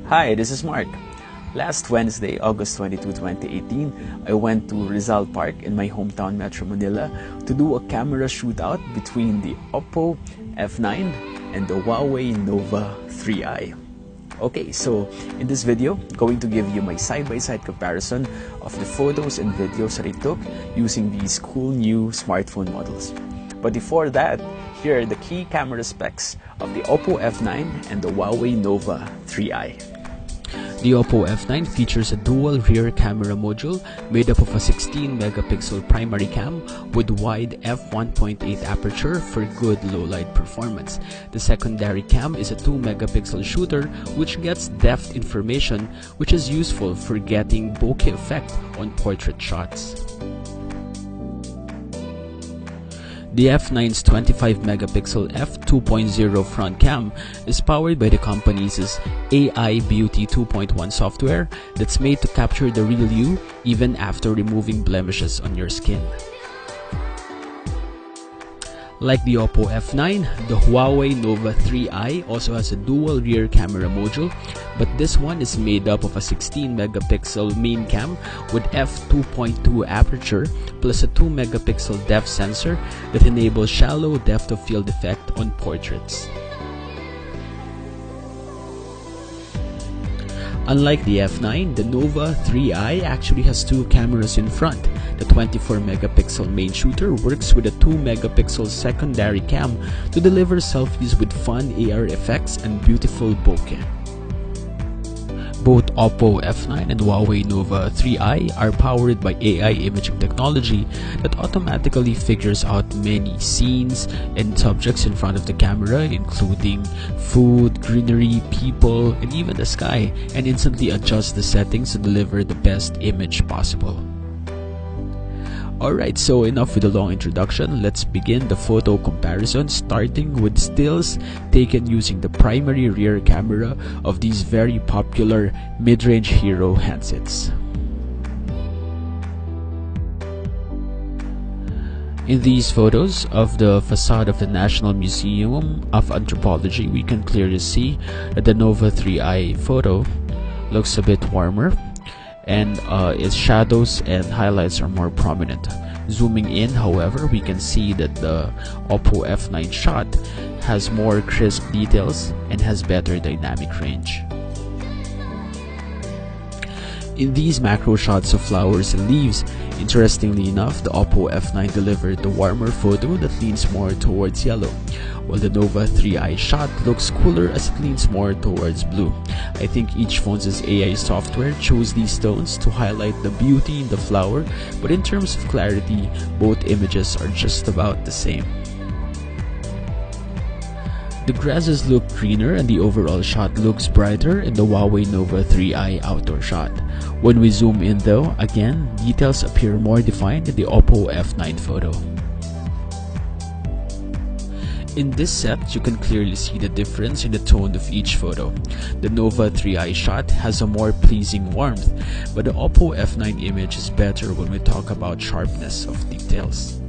Hi, this is Mark. Last Wednesday, August 22, 2018, I went to Rizal Park in my hometown Metro Manila to do a camera shootout between the Oppo F9 and the Huawei Nova 3i. Okay, so in this video, I'm going to give you my side-by-side comparison of the photos and videos that I took using these cool new smartphone models. But before that, here are the key camera specs of the Oppo F9 and the Huawei Nova 3i. The Oppo F9 features a dual rear camera module made up of a 16-megapixel primary cam with wide f1.8 aperture for good low-light performance. The secondary cam is a 2-megapixel shooter which gets depth information, which is useful for getting bokeh effect on portrait shots. The F9's 25-megapixel f2.0 front cam is powered by the company's AI Beauty 2.1 software that's made to capture the real you even after removing blemishes on your skin. Like the Oppo F9, the Huawei Nova 3i also has a dual rear camera module, but this one is made up of a 16-megapixel main cam with f2.2 aperture plus a 2-megapixel depth sensor that enables shallow depth of field effect on portraits. Unlike the F9, the Nova 3i actually has two cameras in front. The 24-megapixel main shooter works with a 2-megapixel secondary cam to deliver selfies with fun AR effects and beautiful bokeh. Both Oppo F9 and Huawei Nova 3i are powered by AI imaging technology that automatically figures out many scenes and subjects in front of the camera, including food, greenery, people, and even the sky, and instantly adjusts the settings to deliver the best image possible. Alright, so enough with the long introduction. Let's begin the photo comparison, starting with stills taken using the primary rear camera of these very popular mid-range hero handsets. In these photos of the facade of the National Museum of Anthropology, we can clearly see that the Nova 3i photo looks a bit warmer, and its shadows and highlights are more prominent. Zooming in, however, we can see that the Oppo F9 shot has more crisp details and has better dynamic range. In these macro shots of flowers and leaves, interestingly enough, the Oppo F9 delivered the warmer photo that leans more towards yellow, while the Nova 3i shot looks cooler as it leans more towards blue. I think each phone's AI software chose these tones to highlight the beauty in the flower, but in terms of clarity, both images are just about the same. The grasses look greener and the overall shot looks brighter in the Huawei Nova 3i outdoor shot. When we zoom in though, again, details appear more defined in the Oppo F9 photo. In this set, you can clearly see the difference in the tone of each photo. The Nova 3i shot has a more pleasing warmth, but the Oppo F9 image is better when we talk about sharpness of details.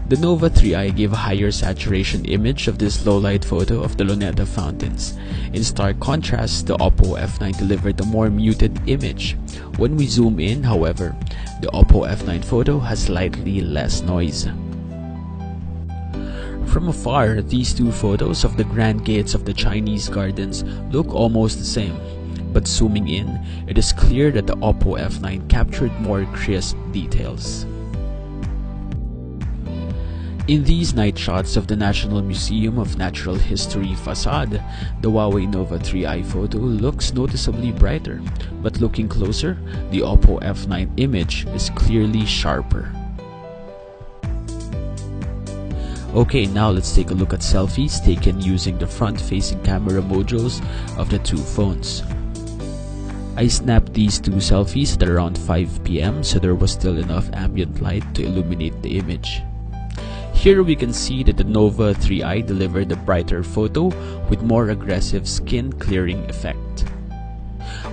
The Nova 3i gave a higher saturation image of this low-light photo of the Luneta fountains. In stark contrast, the Oppo F9 delivered a more muted image. When we zoom in, however, the Oppo F9 photo has slightly less noise. From afar, these two photos of the grand gates of the Chinese gardens look almost the same. But zooming in, it is clear that the Oppo F9 captured more crisp details. In these night shots of the National Museum of Natural History facade, the Huawei Nova 3i photo looks noticeably brighter, but looking closer, the Oppo F9 image is clearly sharper. Okay, now let's take a look at selfies taken using the front-facing camera modules of the two phones. I snapped these two selfies at around 5 PM, so there was still enough ambient light to illuminate the image. Here we can see that the Nova 3i delivered a brighter photo with more aggressive skin clearing effect.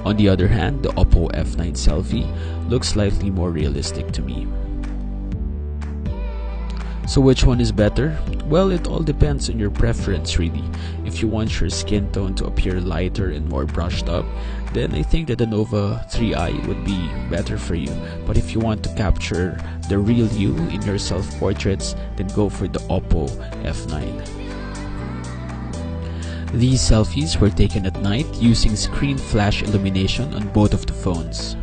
On the other hand, the Oppo F9 selfie looks slightly more realistic to me. So which one is better? Well, it all depends on your preference really. If you want your skin tone to appear lighter and more brushed up, then I think that the Nova 3i would be better for you. But if you want to capture the real you in your self-portraits, then go for the Oppo F9. These selfies were taken at night using screen flash illumination on both of the phones.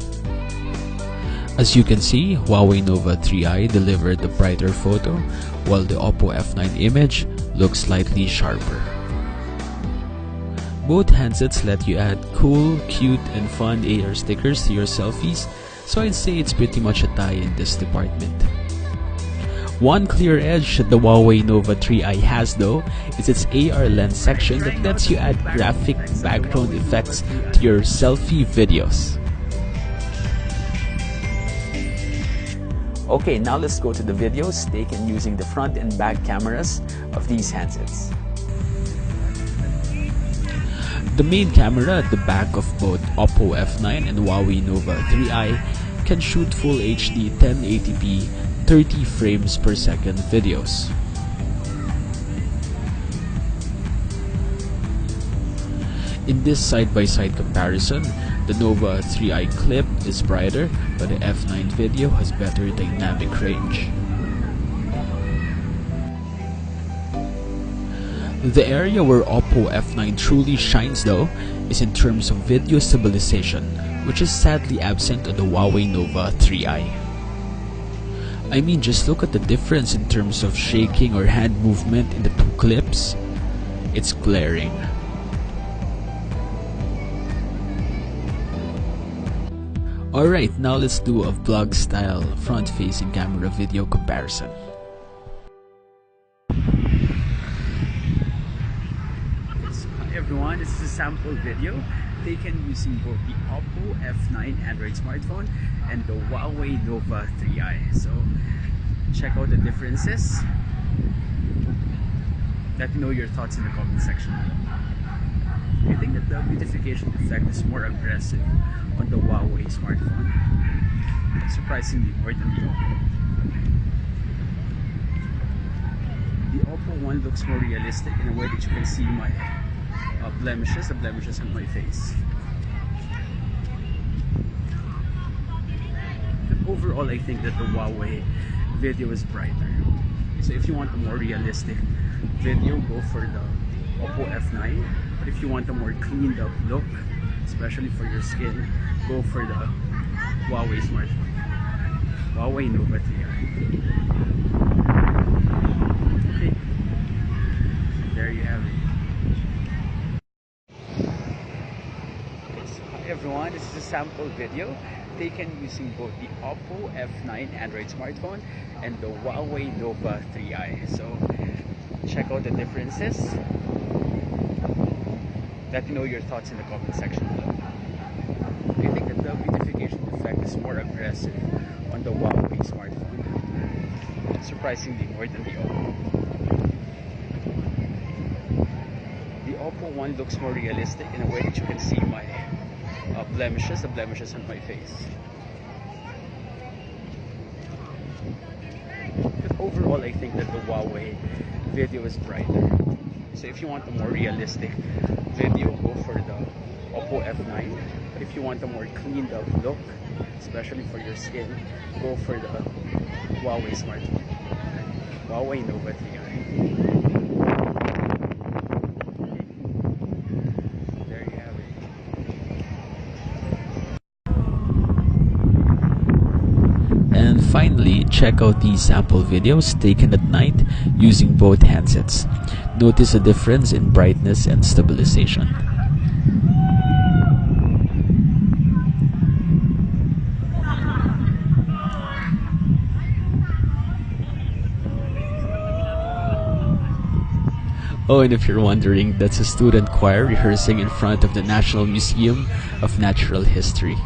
As you can see, Huawei Nova 3i delivered the brighter photo, while the Oppo F9 image looks slightly sharper. Both handsets let you add cool, cute, and fun AR stickers to your selfies, so I'd say it's pretty much a tie in this department. One clear edge that the Huawei Nova 3i has though is its AR lens section that lets you add graphic background effects to your selfie videos. Okay, now let's go to the videos taken using the front and back cameras of these handsets. The main camera at the back of both Oppo F9 and Huawei Nova 3i can shoot full HD 1080p 30 frames per second videos. In this side-by-side comparison, the Nova 3i clip is brighter, but the F9 video has better dynamic range. The area where Oppo F9 truly shines though is in terms of video stabilization, which is sadly absent on the Huawei Nova 3i. I mean, just look at the difference in terms of shaking or hand movement in the two clips. It's glaring. Alright, now let's do a vlog style front-facing camera video comparison. Hi everyone, this is a sample video taken using both the Oppo F9 Android smartphone and the Huawei Nova 3i. So check out the differences. Let me know your thoughts in the comment section. I think that the beautification effect is more aggressive on the Huawei smartphone, surprisingly more than the Oppo. The Oppo one looks more realistic in a way that you can see my blemishes, the blemishes on my face. But overall, I think that the Huawei video is brighter. So if you want a more realistic video, go for the Oppo F9. But if you want a more cleaned up look, especially for your skin, go for the Huawei smartphone, Huawei Nova 3i. Okay, there you have it. Hi everyone, this is a sample video taken using both the Oppo F9 Android smartphone and the Huawei Nova 3i. So check out the differences. Let me know your thoughts in the comment section below. I think that the beautification effect is more aggressive on the Huawei smartphone, surprisingly more than the Oppo. The Oppo one looks more realistic in a way that you can see my blemishes, the blemishes on my face. But overall, I think that the Huawei video is brighter. So if you want a more realistic video, go for the Oppo F9. But if you want a more cleaned up look, especially for your skin, go for the Huawei smartphone, Huawei Nova 3i. There you have it. And finally, check out these sample videos taken at night using both handsets. Notice a difference in brightness and stabilization. Oh, and if you're wondering, that's a student choir rehearsing in front of the National Museum of Natural History.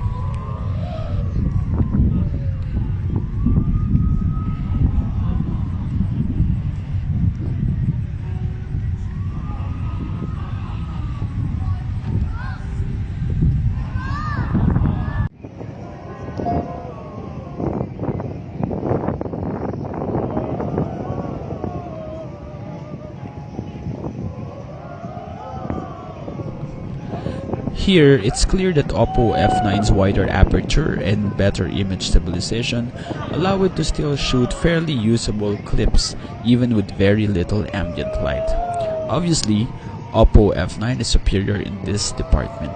Here, it's clear that Oppo F9's wider aperture and better image stabilization allow it to still shoot fairly usable clips even with very little ambient light. Obviously, Oppo F9 is superior in this department.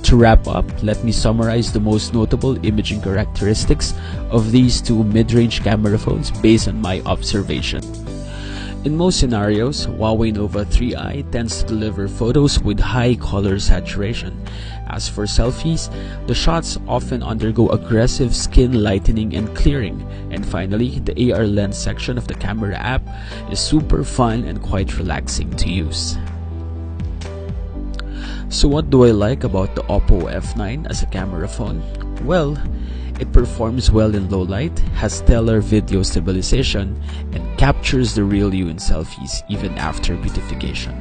To wrap up, let me summarize the most notable imaging characteristics of these two mid-range camera phones based on my observation. In most scenarios, Huawei Nova 3i tends to deliver photos with high color saturation. As for selfies, the shots often undergo aggressive skin lightening and clearing. And finally, the AR lens section of the camera app is super fun and quite relaxing to use. So what do I like about the Oppo F9 as a camera phone? Well, it performs well in low light, has stellar video stabilization, and captures the real you in selfies even after beautification.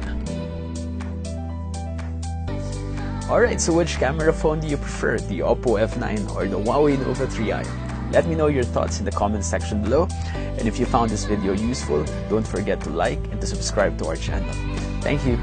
Alright, so which camera phone do you prefer, the Oppo F9 or the Huawei Nova 3i? Let me know your thoughts in the comment section below, and if you found this video useful, don't forget to like and to subscribe to our channel. Thank you!